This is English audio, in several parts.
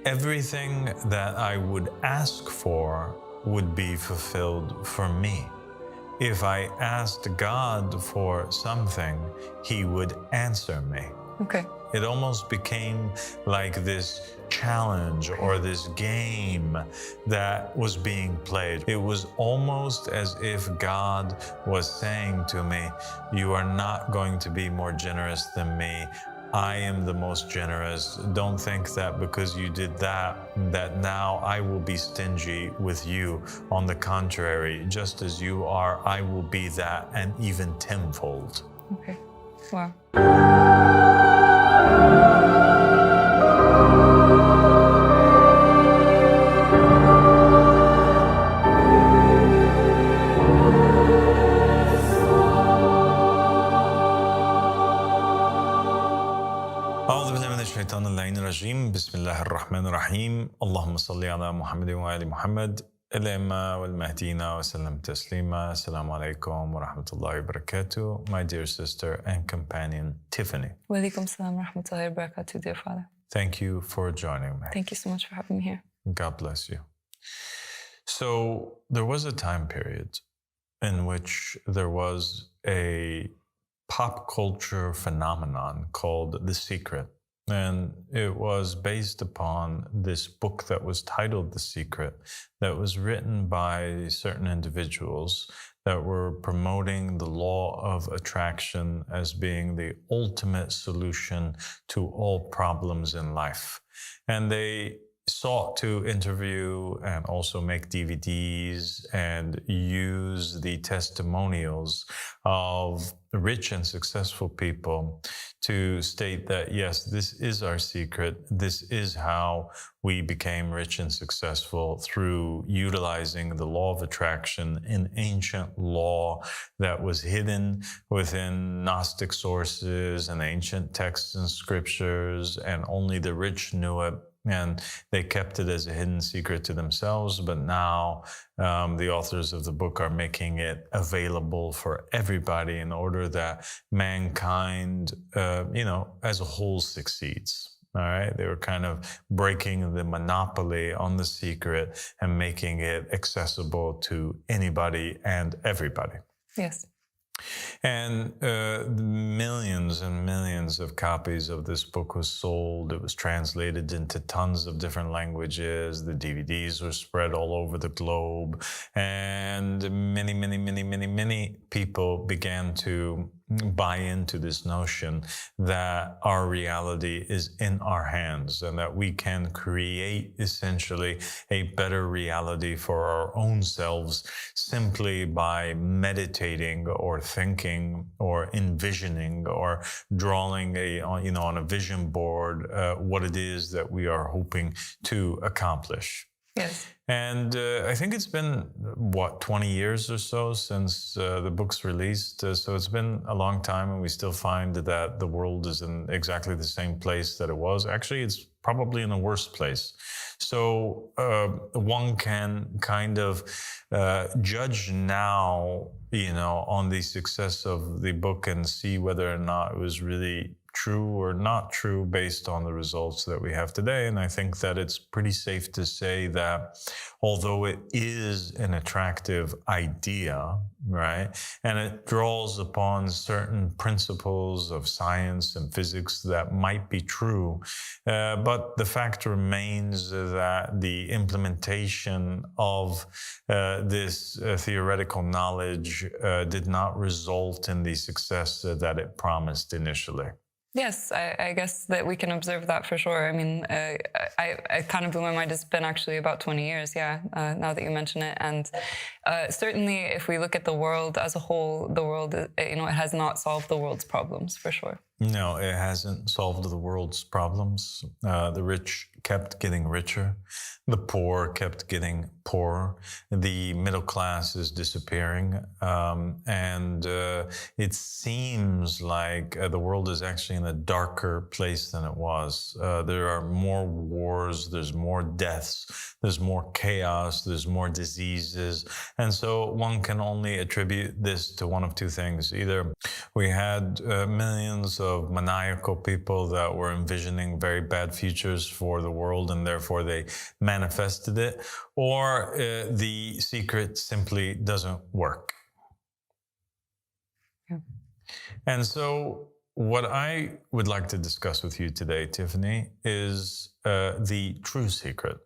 everything that I would ask for would be fulfilled for me. If I asked God for something, He would answer me. Okay. It almost became like this challenge or this game that was being played. It was almost as if God was saying to me, you are not going to be more generous than me. I am the most generous. Don't think that because you did that now I will be stingy with you. On the contrary, just as you are, I will be that, and even tenfold. Okay. Wow. أعوذ بالله من الشيطان اللعين الرجيم. بسم الله الرحمن الرحيم. اللهم صل على محمد وآل محمد الأئمة والمهديين وسلم تسليما. السلام عليكم ورحمة الله وبركاته. My dear sister and companion Tiffany. Walaikum salam wa rahmatullahi wa barakatuh, dear father. Thank you for joining me. Thank you so much for having me here. God bless you. So there was a time period in which there was a pop culture phenomenon called The Secret. And it was based upon this book that was titled The Secret, that was written by certain individuals that were promoting the law of attraction as being the ultimate solution to all problems in life. And they sought to interview and also make DVDs and use the testimonials of rich and successful people to state that, yes, this is our secret. This is how we became rich and successful, through utilizing the law of attraction, an ancient law that was hidden within Gnostic sources and ancient texts and scriptures, and only the rich knew it. And they kept it as a hidden secret to themselves. But now the authors of the book are making it available for everybody in order that mankind, as a whole succeeds. All right. They were kind of breaking the monopoly on the secret and making it accessible to anybody and everybody. Yes. And millions and millions of copies of this book was sold. It was translated into tons of different languages. The DVDs were spread all over the globe. And many people began to buy into this notion that our reality is in our hands, and that we can create essentially a better reality for our own selves simply by meditating or thinking or envisioning or drawing on a vision board what it is that we are hoping to accomplish. Yes. And I think it's been, 20 years or so since the book's released. So it's been a long time, and we still find that the world is in exactly the same place that it was. Actually, it's probably in a worse place. So one can kind of judge now, on the success of the book and see whether or not it was really true or not true based on the results that we have today. And I think that it's pretty safe to say that although it is an attractive idea, right, and it draws upon certain principles of science and physics that might be true, but the fact remains that the implementation of this theoretical knowledge did not result in the success that it promised initially. Yes, I guess that we can observe that for sure. I mean, I kind of blew my mind. It's been actually about 20 years, now that you mention it. And certainly, if we look at the world as a whole, the world, it has not solved the world's problems, for sure. No, it hasn't solved the world's problems. The rich kept getting richer. The poor kept getting poorer. The middle class is disappearing. And it seems like the world is actually in a darker place than it was. There are more wars, there's more deaths, there's more chaos, there's more diseases. And so one can only attribute this to one of two things. Either we had millions of of maniacal people that were envisioning very bad futures for the world and therefore they manifested it, or the secret simply doesn't work. Yeah. And so what I would like to discuss with you today, Tiffany, is the true secret.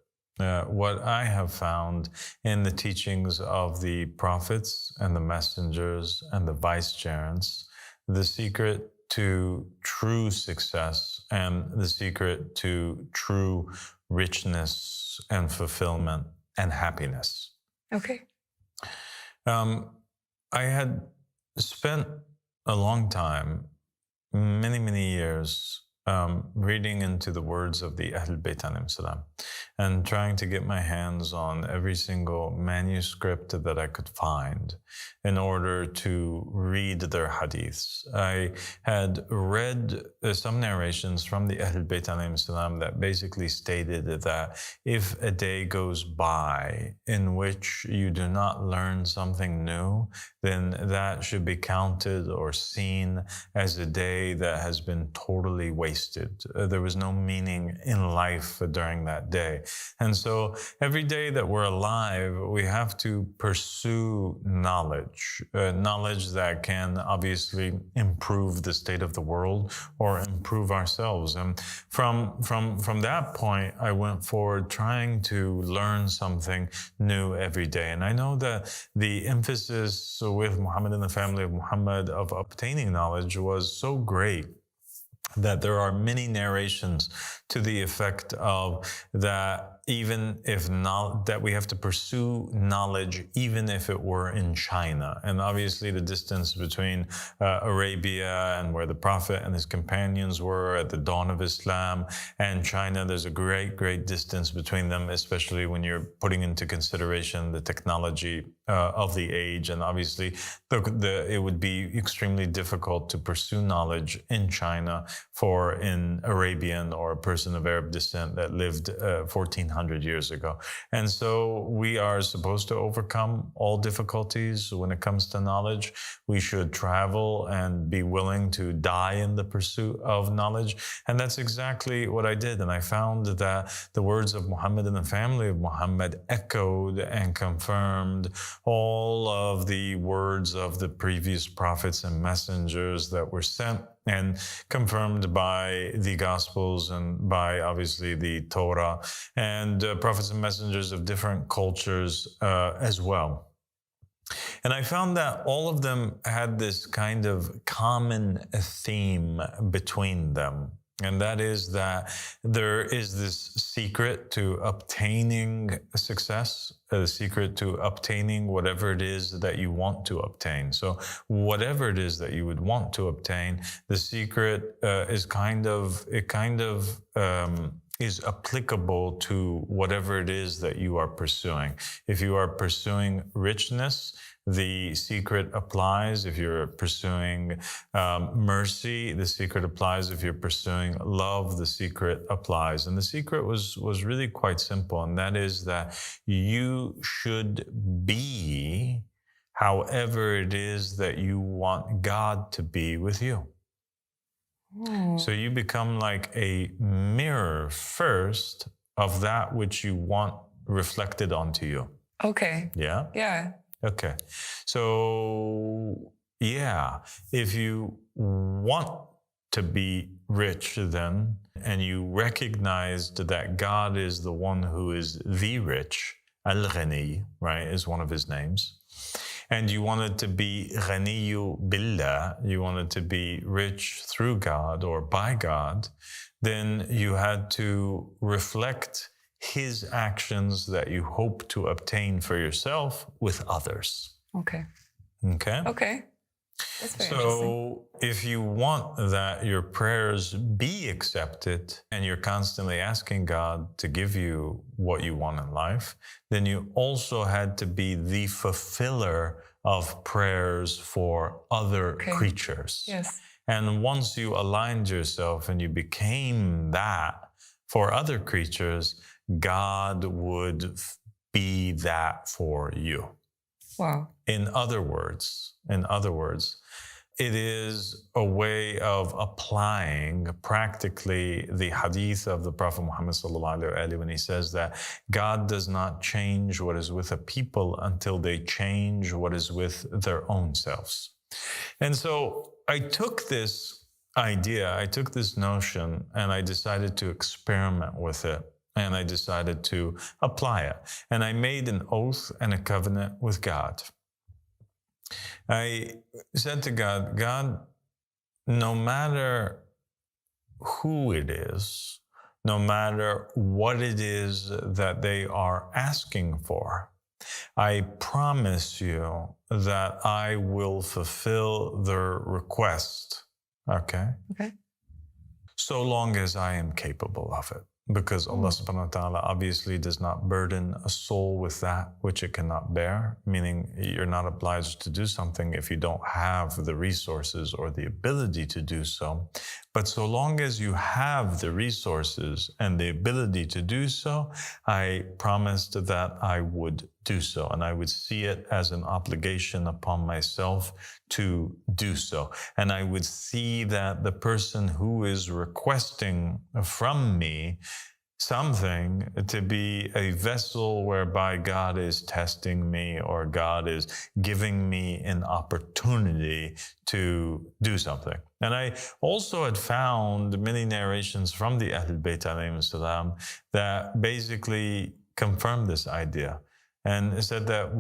What I have found in the teachings of the prophets and the messengers and the vicegerents, the secret to true success and the secret to true richness and fulfillment and happiness. Okay. I had spent a long time, many years, reading into the words of the Ahl Bayt alayhim salam and trying to get my hands on every single manuscript that I could find in order to read their hadiths. I had read some narrations from the Ahl Bayt alayhim salam that basically stated that if a day goes by in which you do not learn something new, then that should be counted or seen as a day that has been totally wasted. There was no meaning in life during that day. And so every day that we're alive, we have to pursue knowledge, knowledge that can obviously improve the state of the world or improve ourselves. And from that point, I went forward trying to learn something new every day. And I know that the emphasis with Muhammad and the family of Muhammad of obtaining knowledge was so great that there are many narrations to the effect of that even if not, that we have to pursue knowledge even if it were in China. And obviously the distance between Arabia and where the Prophet and his companions were at the dawn of Islam and China, there's a great distance between them, especially when you're putting into consideration the technology of the age. And obviously it would be extremely difficult to pursue knowledge in China for an Arabian or a person of Arab descent that lived 1400 years ago. And so we are supposed to overcome all difficulties when it comes to knowledge. We should travel and be willing to die in the pursuit of knowledge. And that's exactly what I did. And I found that the words of Muhammad and the family of Muhammad echoed and confirmed all of the words of the previous prophets and messengers that were sent and confirmed by the Gospels and by obviously the Torah and prophets and messengers of different cultures as well. And I found that all of them had this kind of common theme between them. And that is that there is this secret to obtaining success, a secret to obtaining whatever it is that you want to obtain. So whatever it is that you would want to obtain, the secret is is applicable to whatever it is that you are pursuing. If you are pursuing richness, the secret applies. If you're pursuing mercy, the secret applies. If you're pursuing love, the secret applies. And the secret was really quite simple, and that is that you should be however it is that you want God to be with you. So you become like a mirror first of that which you want reflected onto you. Okay. Yeah? Yeah. Okay. So, yeah, if you want to be rich then, and you recognized that God is the one who is the rich, Al-Ghani, right, is one of his names, and you wanted to be Ghaniyu Billah, you wanted to be rich through God or by God, then you had to reflect his actions that you hope to obtain for yourself with others. Okay. Okay? Okay. That's very interesting. So if you want that your prayers be accepted and you're constantly asking God to give you what you want in life, then you also had to be the fulfiller of prayers for other creatures. Yes. And once you aligned yourself and you became that for other creatures, God would be that for you. Wow. In other words, it is a way of applying practically the hadith of the Prophet Muhammad sallallahu alaihi wasallam when he says that God does not change what is with a people until they change what is with their own selves. And so I took this idea, I took this notion, and I decided to experiment with it. And I decided to apply it. And I made an oath and a covenant with God. I said to God, God, no matter who it is, no matter what it is that they are asking for, I promise you that I will fulfill their request. Okay? Okay. So long as I am capable of it. Because Allah subhanahu wa ta'ala obviously does not burden a soul with that which it cannot bear, meaning you're not obliged to do something if you don't have the resources or the ability to do so. But so long as you have the resources and the ability to do so, I promised that I would do so. And I would see it as an obligation upon myself to do so. And I would see that the person who is requesting from me something to be a vessel whereby God is testing me or God is giving me an opportunity to do something. And I also had found many narrations from the Ahlul Bayt alayhim salam that basically confirmed this idea. And it said that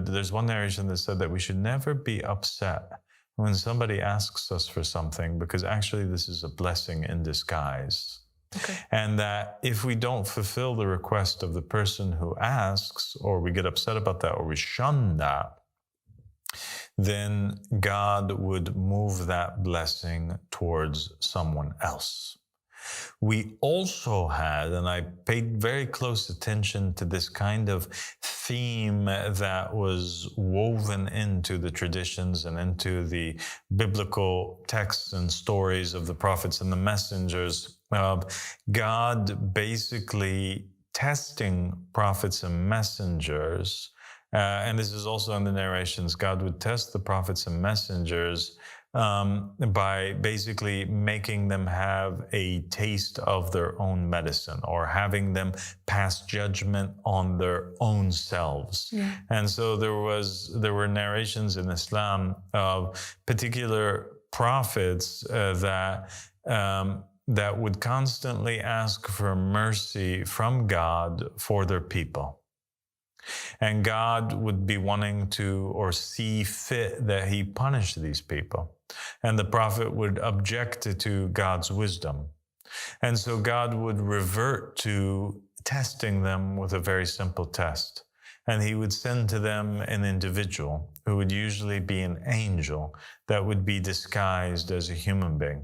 there's one narration that said that we should never be upset when somebody asks us for something, because actually this is a blessing in disguise. Okay. And that if we don't fulfill the request of the person who asks, or we get upset about that, or we shun that, then God would move that blessing towards someone else. We also had, and I paid very close attention to this kind of theme that was woven into the traditions and into the biblical texts and stories of the prophets and the messengers of God basically testing prophets and messengers. And this is also in the narrations. God would test the prophets and messengers by basically making them have a taste of their own medicine, or having them pass judgment on their own selves. Yeah. And so there were narrations in Islam of particular prophets that would constantly ask for mercy from God for their people. And God would be wanting to, or see fit, that he punish these people. And the prophet would object to God's wisdom. And so God would revert to testing them with a very simple test. And he would send to them an individual who would usually be an angel that would be disguised as a human being.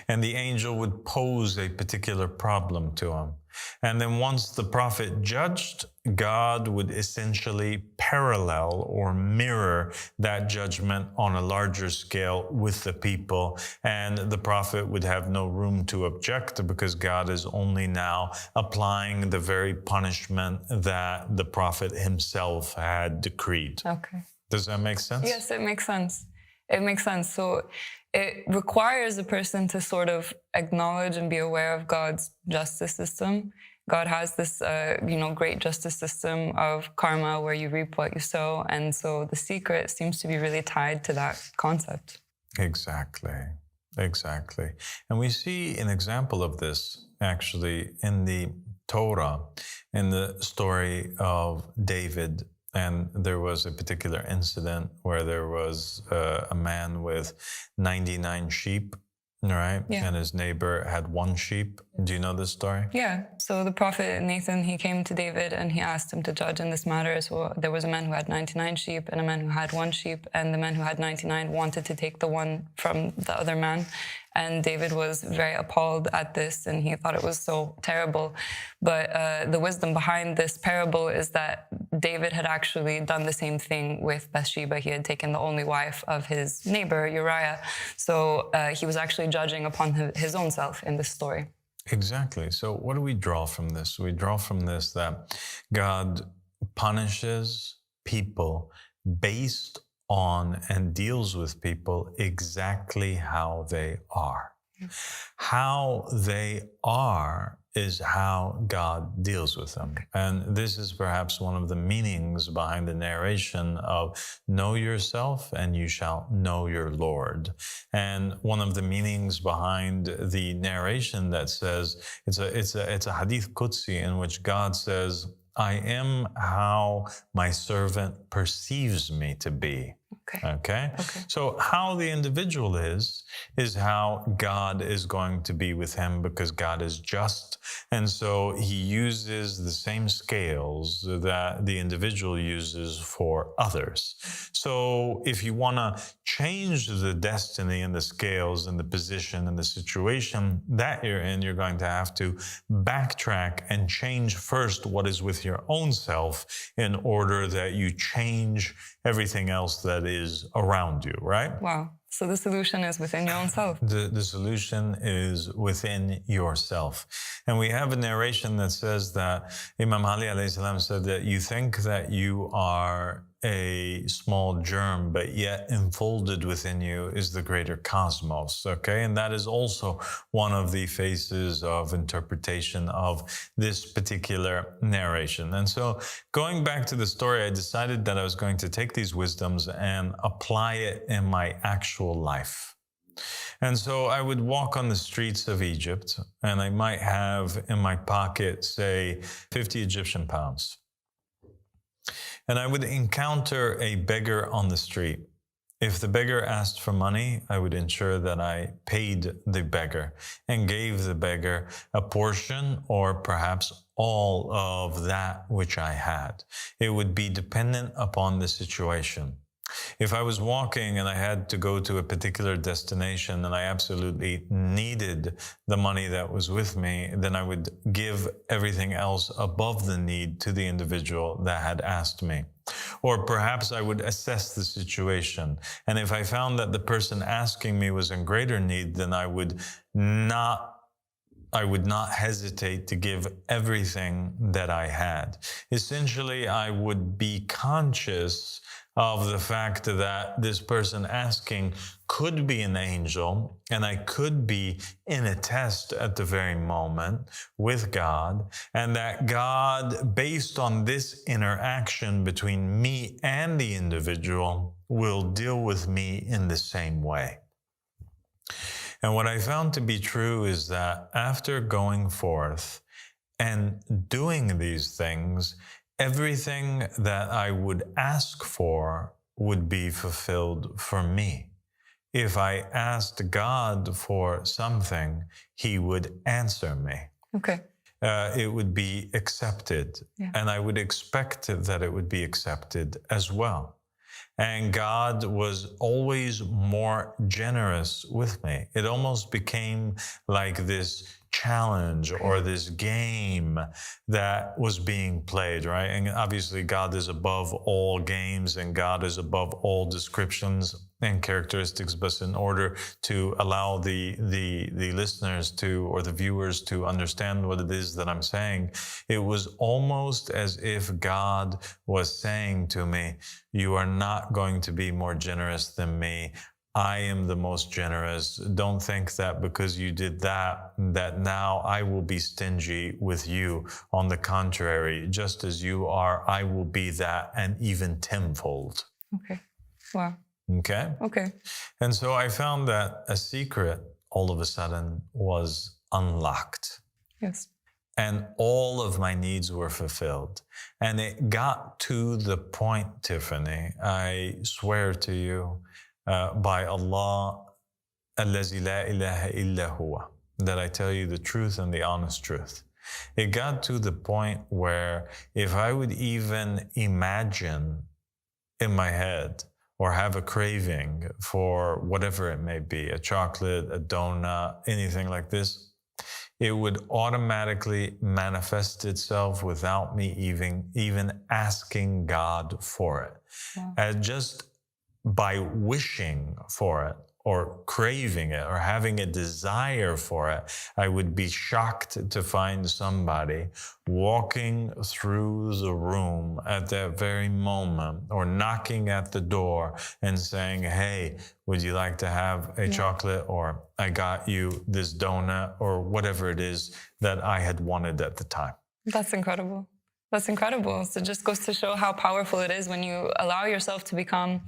And the angel would pose a particular problem to him. And then once the prophet judged, God would essentially parallel or mirror that judgment on a larger scale with the people. And the prophet would have no room to object, because God is only now applying the very punishment that the prophet himself had decreed. Okay. Does that make sense? Yes, it makes sense. It makes sense. So it requires a person to sort of acknowledge and be aware of God's justice system. God has this, great justice system of karma where you reap what you sow. And so the secret seems to be really tied to that concept. Exactly. And we see an example of this actually in the Torah, in the story of David. And there was a particular incident where there was a man with 99 sheep, right? Yeah. And his neighbor had 1 sheep. Do you know this story? Yeah. So the prophet Nathan, he came to David and he asked him to judge in this matter. So there was a man who had 99 sheep and a man who had 1 sheep. And the man who had 99 wanted to take the one from the other man. And David was very appalled at this, and he thought it was so terrible. But the wisdom behind this parable is that David had actually done the same thing with Bathsheba. He had taken the only wife of his neighbor, Uriah. So he was actually judging upon his own self in this story. Exactly. So what do we draw from this? We draw from this that God punishes people based on and deals with people exactly how they are. How they are is how God deals with them. And this is perhaps one of the meanings behind the narration of know yourself and you shall know your Lord. And one of the meanings behind the narration that says, it's a hadith Qudsi in which God says, I am how my servant perceives me to be. Okay. So how the individual is how God is going to be with him, because God is just. And so he uses the same scales that the individual uses for others. So if you want to change the destiny and the scales and the position and the situation that you're in, you're going to have to backtrack and change first what is with your own self in order that you change everything else that is around you, right? Wow. So the solution is within your own self. The solution is within yourself. And we have a narration that says that Imam Ali alayhi salam said that you think that you are a small germ, but yet enfolded within you is the greater cosmos, okay? And that is also one of the phases of interpretation of this particular narration. And so going back to the story, I decided that I was going to take these wisdoms and apply it in my actual life. And so I would walk on the streets of Egypt, and I might have in my pocket, say, 50 Egyptian pounds. And I would encounter a beggar on the street. If the beggar asked for money, I would ensure that I paid the beggar and gave the beggar a portion or perhaps all of that which I had. It would be dependent upon the situation. If I was walking and I had to go to a particular destination and I absolutely needed the money that was with me, then I would give everything else above the need to the individual that had asked me. Or perhaps I would assess the situation. And if I found that the person asking me was in greater need, then I would not hesitate to give everything that I had. Essentially, I would be conscious of the fact that this person asking could be an angel, and I could be in a test at the very moment with God, and that God, based on this interaction between me and the individual, will deal with me in the same way. And what I found to be true is that after going forth and doing these things, everything that I would ask for would be fulfilled for me. If I asked God for something, he would answer me. Okay. It would be accepted. Yeah. And I would expect that it would be accepted as well. And God was always more generous with me. It almost became like this challenge or this game that was being played, right? And obviously God is above all games and God is above all descriptions and characteristics, but in order to allow the listeners to, or the viewers to understand what it is that I'm saying, it was almost as if God was saying to me, you are not going to be more generous than me. I am the most generous. Don't think that because you did that now I will be stingy with you. On the contrary, just as you are, I will be that, and even tenfold. Okay. Wow. Okay? Okay. And so I found that a secret all of a sudden was unlocked. Yes. And all of my needs were fulfilled. And it got to the point, Tiffany, I swear to you, by Allah, الذي لا إله إلا هو, that I tell you the truth and the honest truth. It got to the point where if I would even imagine in my head or have a craving for whatever it may be, a chocolate, a donut, anything like this, it would automatically manifest itself without me even asking God for it. Yeah. Just by wishing for it or craving it or having a desire for it, I would be shocked to find somebody walking through the room at that very moment or knocking at the door and saying, hey, would you like to have a chocolate, or I got you this donut, or whatever it is that I had wanted at the time. That's incredible. That's incredible. So it just goes to show how powerful it is when you allow yourself to become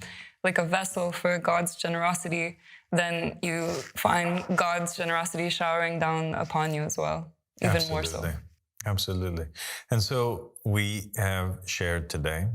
like a vessel for God's generosity, then you find God's generosity showering down upon you as well, even more so. Absolutely. And so we have shared today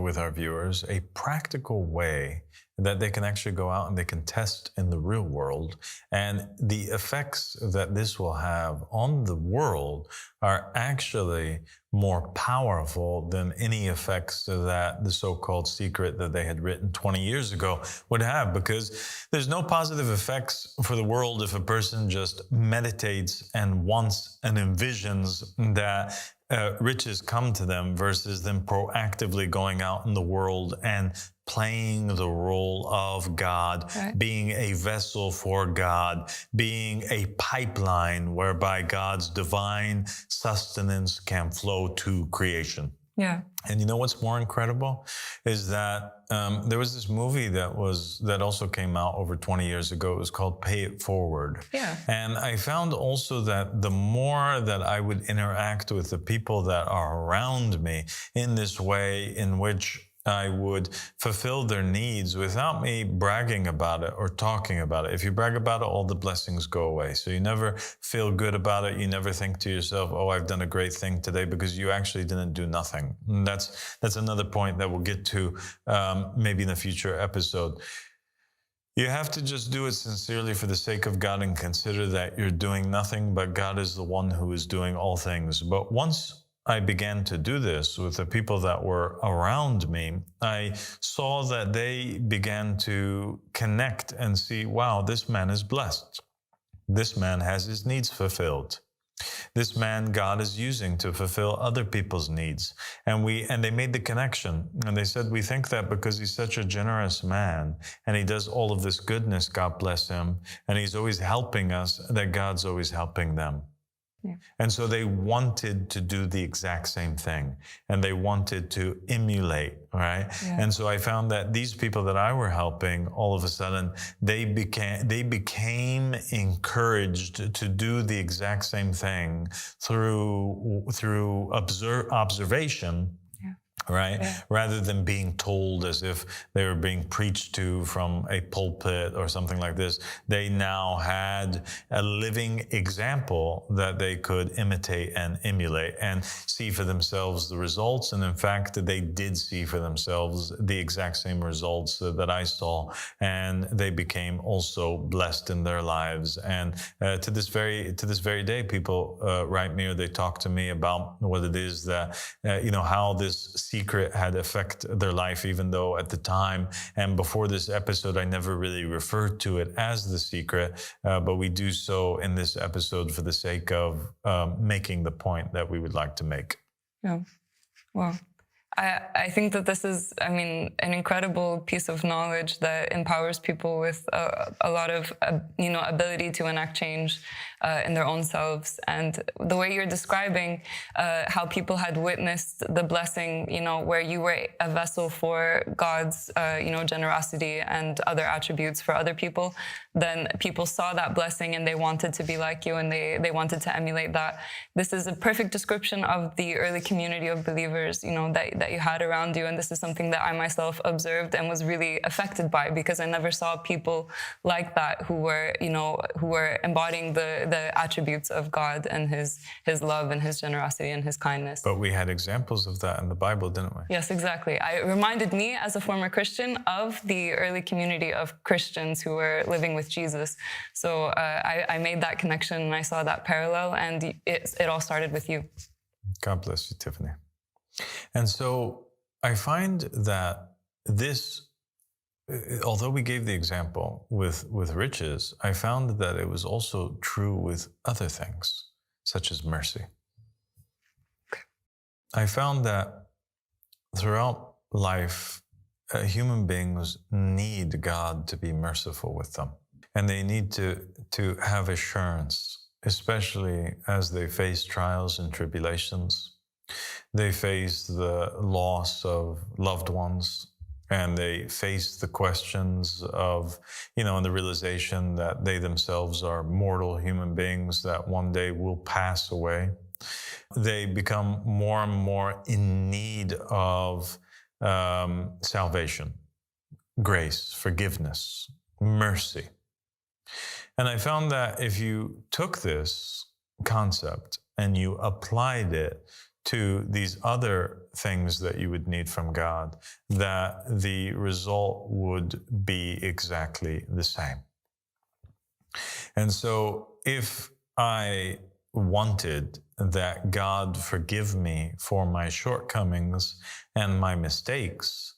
with our viewers a practical way that they can actually go out and they can test in the real world. And the effects that this will have on the world are actually more powerful than any effects that the so-called secret that they had written 20 years ago would have, because there's no positive effects for the world if a person just meditates and wants and envisions that riches come to them versus them proactively going out in the world and playing the role of God, being a vessel for God, being a pipeline whereby God's divine sustenance can flow to creation. Yeah. And you know what's more incredible is that there was this movie that also came out over 20 years ago. It was called Pay It Forward. Yeah. And I found also that the more that I would interact with the people that are around me in this way in which I would fulfill their needs without me bragging about it or talking about it. If you brag about it, all the blessings go away. So you never feel good about it. You never think to yourself, oh, I've done a great thing today, because you actually didn't do nothing. And that's another point that we'll get to maybe in a future episode. You have to just do it sincerely for the sake of God and consider that you're doing nothing, but God is the one who is doing all things. But once I began to do this with the people that were around me, I saw that they began to connect and see, wow, this man is blessed. This man has his needs fulfilled. This man God is using to fulfill other people's needs. And they made the connection. And they said, we think that because he's such a generous man and he does all of this goodness, God bless him, and he's always helping us, that God's always helping them. Yeah. And so they wanted to do the exact same thing, and they wanted to emulate, right? Yeah. And so I found that these people that I were helping, all of a sudden, they became encouraged to do the exact same thing through observation. Right? Yeah. Rather than being told as if they were being preached to from a pulpit or something like this, they now had a living example that they could imitate and emulate and see for themselves the results. And in fact, they did see for themselves the exact same results that I saw, and they became also blessed in their lives. And to this very day, people write me or they talk to me about what it is that how this secret had affected their life, even though at the time and before this episode, I never really referred to it as the secret, but we do so in this episode for the sake of making the point that we would like to make. Yeah. Wow. I think that this is, an incredible piece of knowledge that empowers people with a lot of, ability to enact change in their own selves. And the way you're describing how people had witnessed the blessing, where you were a vessel for God's, generosity and other attributes for other people, then people saw that blessing and they wanted to be like you, and they wanted to emulate that. This is a perfect description of the early community of believers, that you had around you. And this is something that I myself observed and was really affected by, because I never saw people like that who were embodying the attributes of God and his love and his generosity and his kindness. But we had examples of that in the Bible, didn't we? Yes, exactly. It reminded me as a former Christian of the early community of Christians who were living with Jesus. So I made that connection and I saw that parallel, and it all started with you. God bless you, Tiffany. And so I find that this, although we gave the example with riches, I found that it was also true with other things, such as mercy. I found that throughout life human beings need God to be merciful with them. And they need to have assurance, especially as they face trials and tribulations. They face the loss of loved ones, and they face the questions of, and the realization that they themselves are mortal human beings that one day will pass away. They become more and more in need of salvation, grace, forgiveness, mercy. And I found that if you took this concept and you applied it to these other things that you would need from God, that the result would be exactly the same. And so if I wanted that God forgive me for my shortcomings and my mistakes,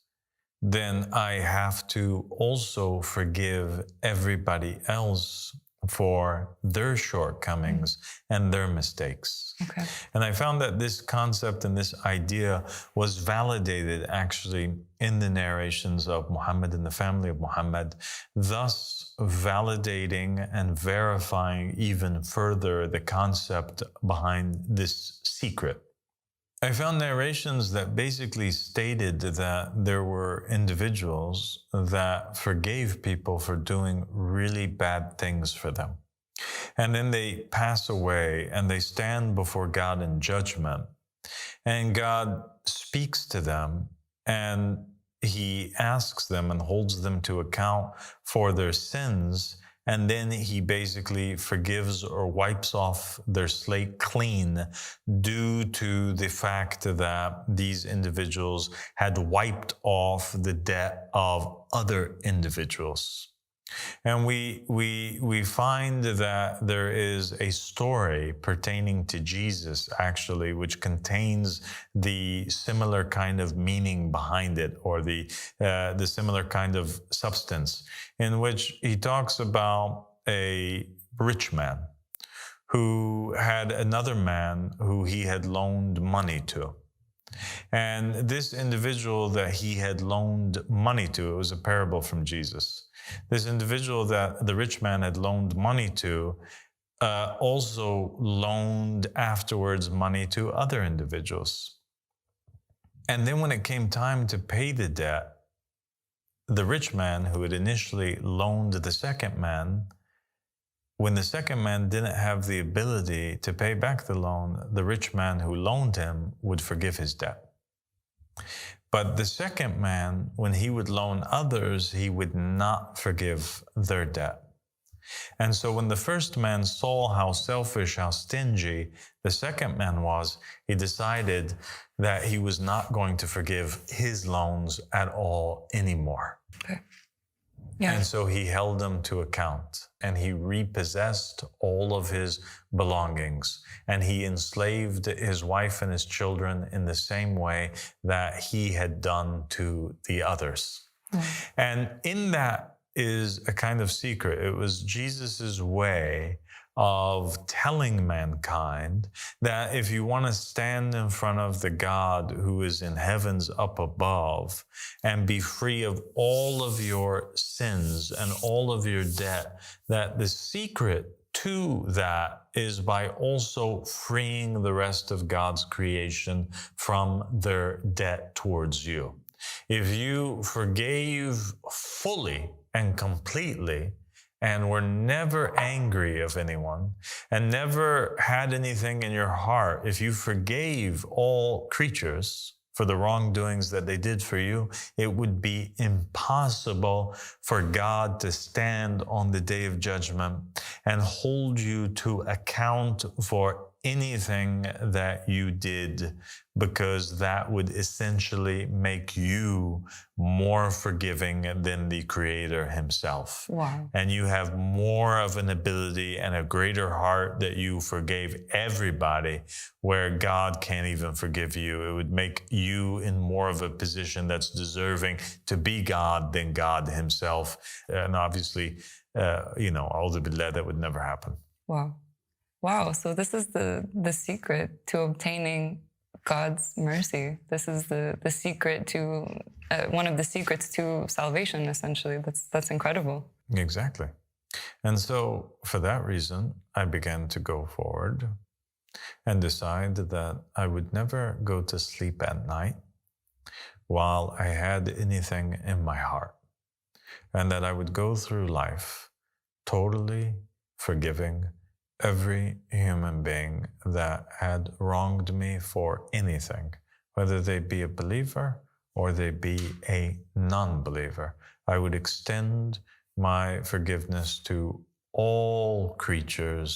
then I have to also forgive everybody else for their shortcomings and their mistakes. Okay. And I found that this concept and this idea was validated actually in the narrations of Muhammad and the family of Muhammad, thus validating and verifying even further the concept behind this secret. I found narrations that basically stated that there were individuals that forgave people for doing really bad things for them. And then they pass away and they stand before God in judgment. And God speaks to them and he asks them and holds them to account for their sins. And then he basically forgives or wipes off their slate clean due to the fact that these individuals had wiped off the debt of other individuals. And we find that there is a story pertaining to Jesus, actually, which contains the similar kind of meaning behind it, or the similar kind of substance, in which he talks about a rich man who had another man who he had loaned money to. And this individual that he had loaned money to, it was a parable from Jesus. This individual that the rich man had loaned money to also loaned afterwards money to other individuals. And then when it came time to pay the debt, the rich man who had initially loaned the second man, when the second man didn't have the ability to pay back the loan, the rich man who loaned him would forgive his debt. But the second man, when he would loan others, he would not forgive their debt. And so when the first man saw how selfish, how stingy the second man was, he decided that he was not going to forgive his loans at all anymore. Okay. Yeah. And so he held them to account, and he repossessed all of his belongings, and he enslaved his wife and his children in the same way that he had done to the others. Mm. And in that is a kind of secret. It was Jesus's way of telling mankind that if you want to stand in front of the God who is in heavens up above and be free of all of your sins and all of your debt, that the secret to that is by also freeing the rest of God's creation from their debt towards you. If you forgave fully and completely, and were never angry of anyone, and never had anything in your heart, if you forgave all creatures for the wrongdoings that they did for you, it would be impossible for God to stand on the day of judgment and hold you to account for anything that you did, because that would essentially make you more forgiving than the Creator himself. Wow. And you have more of an ability and a greater heart that you forgave everybody, where God can't even forgive you. It would make you in more of a position that's deserving to be God than God himself. And obviously, A'udhu Billah, that would never happen. Wow. Wow. So this is the secret to obtaining God's mercy. This is the secret to one of the secrets to salvation. Essentially, that's incredible. Exactly. And so, for that reason, I began to go forward and decide that I would never go to sleep at night while I had anything in my heart, and that I would go through life totally forgiving every human being that had wronged me for anything, whether they be a believer or they be a non-believer. I would extend my forgiveness to all creatures,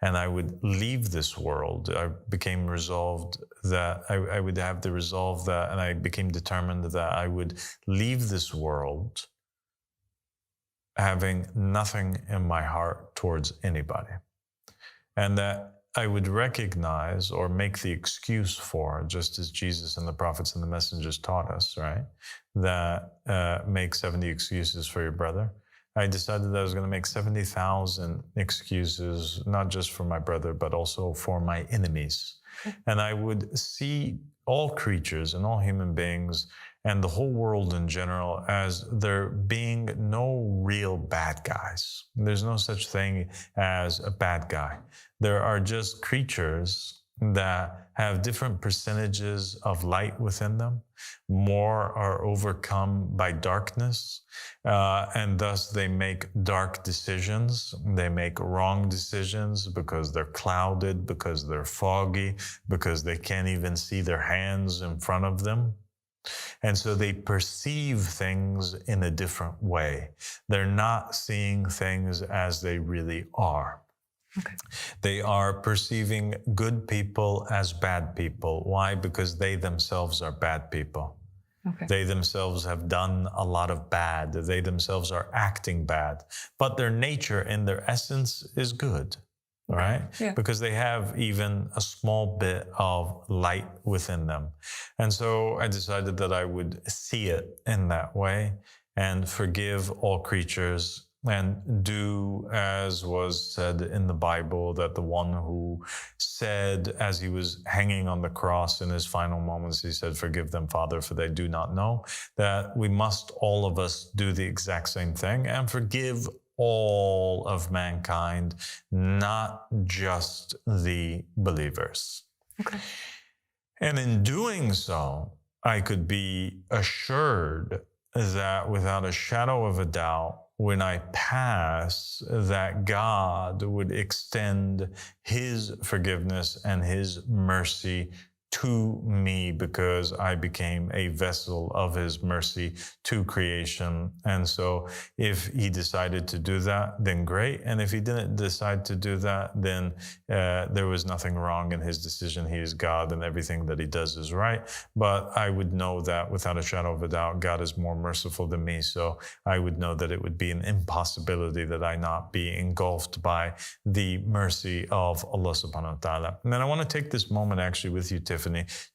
and I would leave this world. I became resolved that I would have the resolve that, and I became determined that I would leave this world having nothing in my heart towards anybody. And that I would recognize or make the excuse for, just as Jesus and the prophets and the messengers taught us, right? That make 70 excuses for your brother. I decided that I was going to make 70,000 excuses, not just for my brother, but also for my enemies. And I would see all creatures and all human beings and the whole world in general as there being no real bad guys. There's no such thing as a bad guy. There are just creatures that have different percentages of light within them. More are overcome by darkness, and thus they make dark decisions. They make wrong decisions because they're clouded, because they're foggy, because they can't even see their hands in front of them. And so they perceive things in a different way. They're not seeing things as they really are. Okay. They are perceiving good people as bad people. Why? Because they themselves are bad people. Okay. They themselves have done a lot of bad. They themselves are acting bad. But their nature and their essence is good. All right? Yeah. Because they have even a small bit of light within them. And so I decided that I would see it in that way and forgive all creatures and do as was said in the Bible, that the one who said as he was hanging on the cross in his final moments, he said, "Forgive them, Father, for they do not know," that we must, all of us, do the exact same thing and forgive all of mankind, not just the believers. Okay. And in doing so, I could be assured that without a shadow of a doubt, when I pass, that God would extend his forgiveness and his mercy to me, because I became a vessel of his mercy to creation. And so if he decided to do that, then great. And if he didn't decide to do that, then there was nothing wrong in his decision. He is God and everything that he does is right. But I would know that without a shadow of a doubt, God is more merciful than me. So I would know that it would be an impossibility that I not be engulfed by the mercy of Allah subhanahu wa ta'ala. And then I want to take this moment actually with you, Tiffany,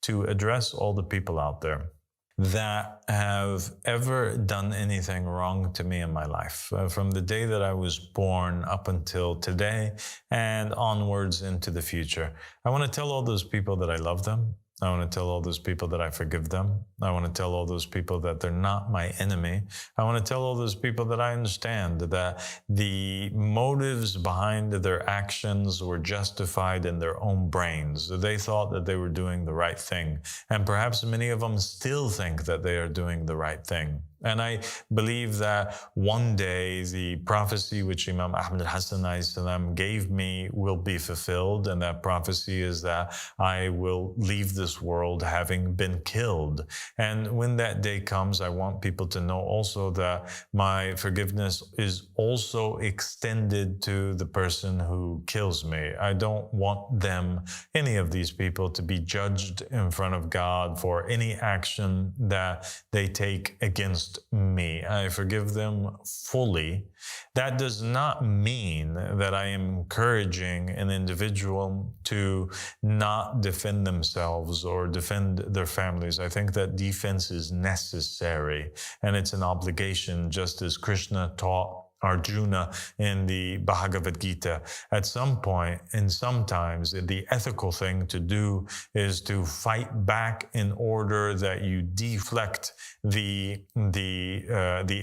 to address all the people out there that have ever done anything wrong to me in my life, from the day that I was born up until today and onwards into the future. I want to tell all those people that I love them. I want to tell all those people that I forgive them. I want to tell all those people that they're not my enemy. I want to tell all those people that I understand that the motives behind their actions were justified in their own brains. They thought that they were doing the right thing. And perhaps many of them still think that they are doing the right thing. And I believe that one day the prophecy which Imam Ahmad al-Hassan gave me will be fulfilled. And that prophecy is that I will leave this world having been killed. And when that day comes, I want people to know also that my forgiveness is also extended to the person who kills me. I don't want them, any of these people, to be judged in front of God for any action that they take against me. I forgive them fully. That does not mean that I am encouraging an individual to not defend themselves or defend their families. I think that defense is necessary and it's an obligation, just as Krishna taught Arjuna in the Bhagavad Gita. At some point, and sometimes, the ethical thing to do is to fight back in order that you deflect the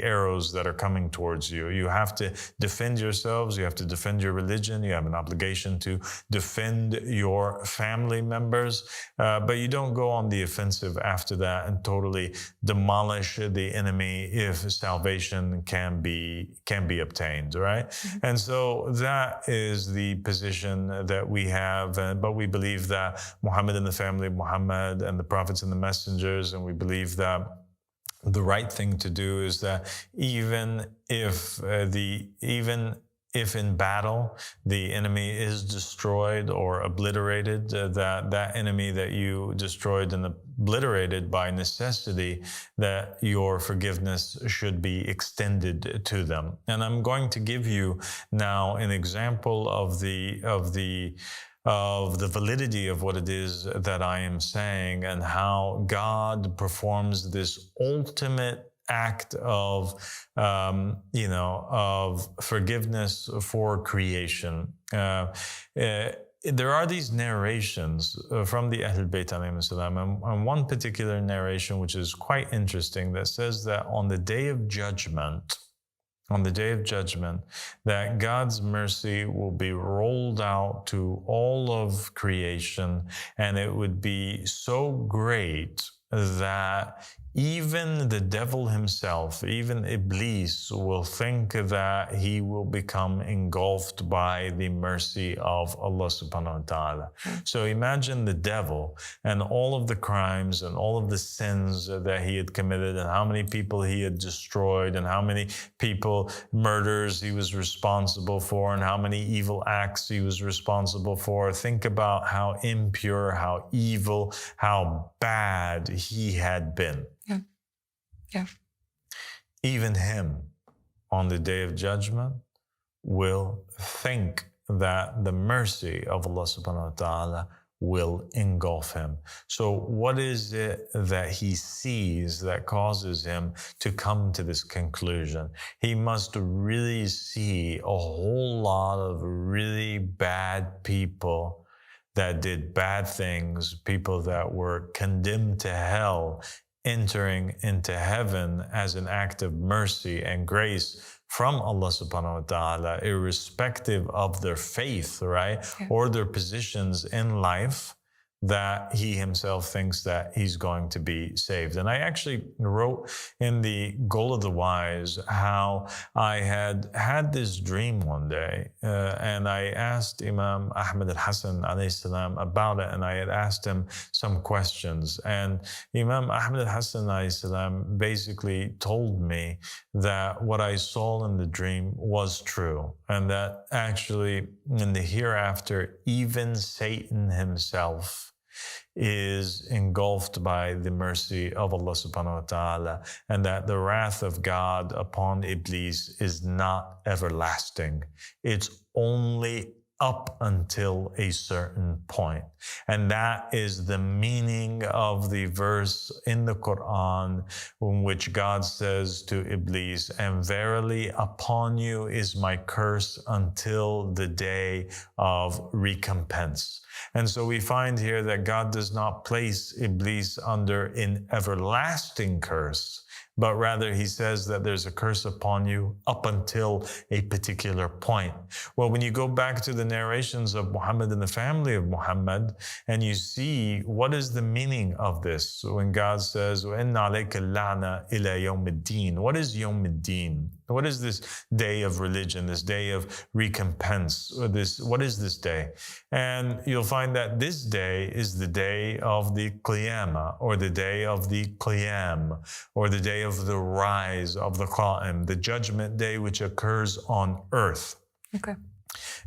arrows that are coming towards you. You have to defend yourselves. You have to defend your religion. You have an obligation to defend your family members, but you don't go on the offensive after that and totally demolish the enemy if salvation can be obtained, right? Mm-hmm. And so that is the position that we have. But we believe that Muhammad and the family of Muhammad and the prophets and the messengers, and we believe that the right thing to do is that even if in battle the enemy is destroyed or obliterated, that enemy that you destroyed and obliterated by necessity, that your forgiveness should be extended to them. And I'm going to give you now an example of the validity of what it is that I am saying, and how God performs this ultimate act of forgiveness for creation. There are these narrations from the Ahlul Bayt alayhim salam, and one particular narration which is quite interesting, that says that on the day of judgment, that God's mercy will be rolled out to all of creation, and it would be so great that even the devil himself, even Iblis, will think that he will become engulfed by the mercy of Allah subhanahu wa ta'ala. So imagine the devil and all of the crimes and all of the sins that he had committed, and how many people he had destroyed, and how many murders he was responsible for, and how many evil acts he was responsible for. Think about how impure, how evil, how bad he had been. Yeah. Even him, on the day of judgment, will think that the mercy of Allah subhanahu wa ta'ala will engulf him. So what is it that he sees that causes him to come to this conclusion? He must really see a whole lot of really bad people that did bad things, people that were condemned to hell, entering into heaven as an act of mercy and grace from Allah subhanahu wa ta'ala, irrespective of their faith, right? Yeah. Or their positions in life, that he himself thinks that he's going to be saved. And I actually wrote in the Goal of the Wise how I had this dream one day, and I asked Imam Ahmad al-Hasan alayhi salam about it, and I had asked him some questions. And Imam Ahmad al-Hasan alayhi salam basically told me that what I saw in the dream was true, and that actually in the hereafter, even Satan himself is engulfed by the mercy of Allah subhanahu wa ta'ala, and that the wrath of God upon Iblis is not everlasting. It's only up until a certain point. And that is the meaning of the verse in the Quran in which God says to Iblis, "And verily upon you is my curse until the day of recompense." And so we find here that God does not place Iblis under an everlasting curse, but rather he says that there's a curse upon you up until a particular point. Well, when you go back to the narrations of Muhammad and the family of Muhammad, and you see what is the meaning of this, when God says, وَإِنَّ عَلَيْكَ اللَّعْنَ إِلَى يَوْمِ الدِّينِ. What is Yawm al-Din? What is this day of religion, this day of recompense? What is this day? And you'll find that this day is the day of the Qiyamah, or the day of the Qiyam, or the day of the rise of the Qa'im, the judgment day which occurs on earth. Okay.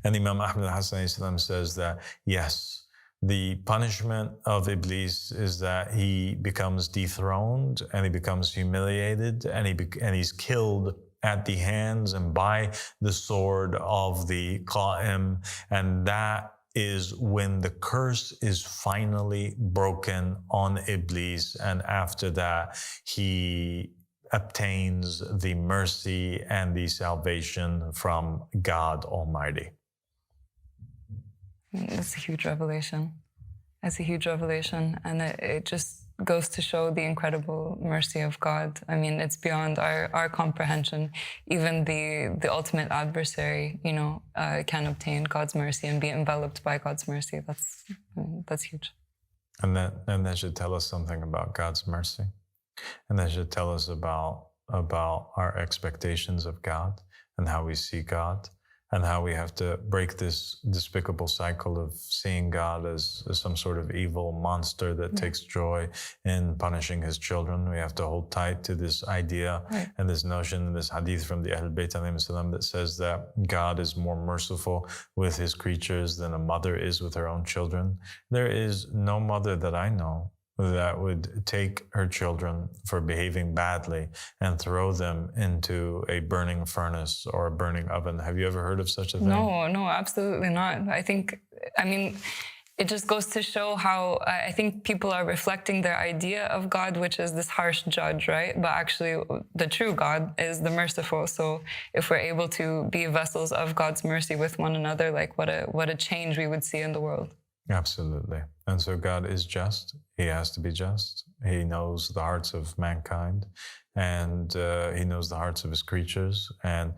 And Imam Ahmad al-Hasan says that, yes, the punishment of Iblis is that he becomes dethroned, and he becomes humiliated, and he's killed at the hands and by the sword of the Qa'im. And that is when the curse is finally broken on Iblis. And after that, he obtains the mercy and the salvation from God Almighty. It's a huge revelation. It's a huge revelation, and it just goes to show the incredible mercy of God. I mean, it's beyond our comprehension. Even the ultimate adversary, can obtain God's mercy and be enveloped by God's mercy. That's huge. And that should tell us something about God's mercy, and that should tell us about our expectations of God and how we see God, and how we have to break this despicable cycle of seeing God as some sort of evil monster that takes joy in punishing his children. We have to hold tight to this idea and this notion, this hadith from the Ahl Bayt that says that God is more merciful with his creatures than a mother is with her own children. There is no mother that I know that would take her children for behaving badly and throw them into a burning furnace or a burning oven. Have you ever heard of such a thing? No, absolutely not. It just goes to show how I think people are reflecting their idea of God, which is this harsh judge, right? But actually, the true God is the merciful. So if we're able to be vessels of God's mercy with one another, like what a change we would see in the world. Absolutely. And so God is just. He has to be just. He knows the hearts of mankind, and he knows the hearts of his creatures, and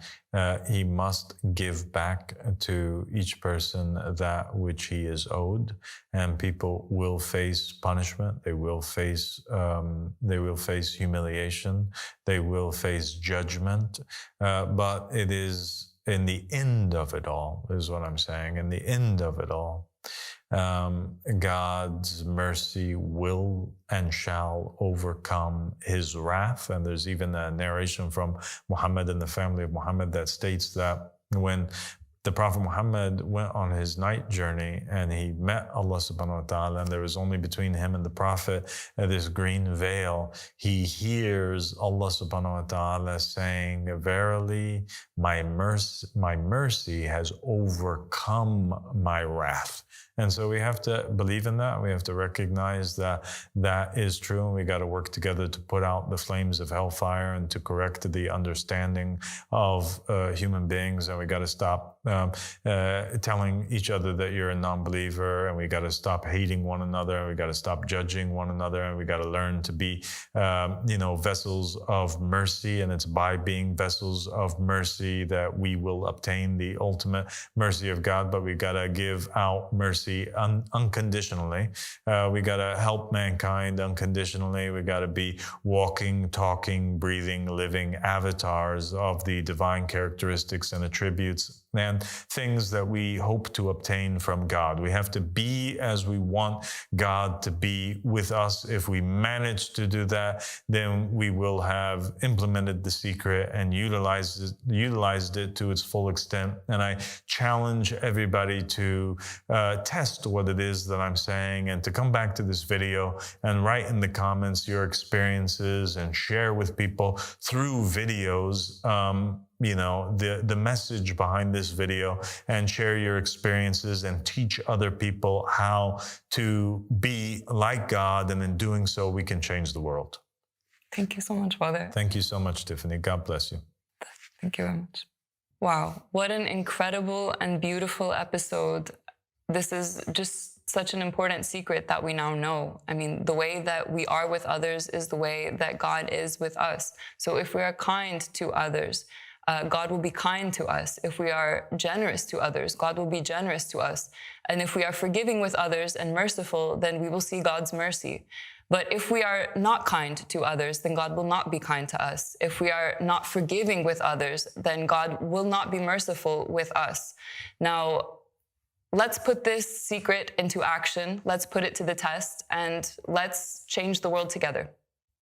he must give back to each person that which he is owed. And people will face punishment. They will face humiliation. They will face judgment. But it is in the end of it all, is what I'm saying. In the end of it all, God's mercy will and shall overcome his wrath. And there's even a narration from Muhammad and the family of Muhammad that states that when the Prophet Muhammad went on his night journey and he met Allah subhanahu wa ta'ala, and there was only between him and the Prophet this green veil, he hears Allah subhanahu wa ta'ala saying, "Verily, my mercy has overcome my wrath." And so we have to believe in that. We have to recognize that that is true. And we got to work together to put out the flames of hellfire and to correct the understanding of human beings. And we got to stop telling each other that you're a non-believer. And we got to stop hating one another. And we got to stop judging one another. And we got to learn to be, vessels of mercy. And it's by being vessels of mercy that we will obtain the ultimate mercy of God. But we got to give out mercy unconditionally. We got to help mankind unconditionally. We got to be walking, talking, breathing, living avatars of the divine characteristics and attributes and things that we hope to obtain from God. We have to be as we want God to be with us. If we manage to do that, then we will have implemented the secret and utilized it to its full extent. And I challenge everybody to test what it is that I'm saying, and to come back to this video and write in the comments your experiences and share with people through videos the message behind this video, and share your experiences and teach other people how to be like God. And in doing so, we can change the world. Thank you so much, Father. Thank you so much, Tiffany. God bless you. Thank you very much. Wow, what an incredible and beautiful episode. This is just such an important secret that we now know. I mean, the way that we are with others is the way that God is with us. So if we are kind to others, God will be kind to us. If we are generous to others, God will be generous to us. And if we are forgiving with others and merciful, then we will see God's mercy. But if we are not kind to others, then God will not be kind to us. If we are not forgiving with others, then God will not be merciful with us. Now, let's put this secret into action. Let's put it to the test, and let's change the world together.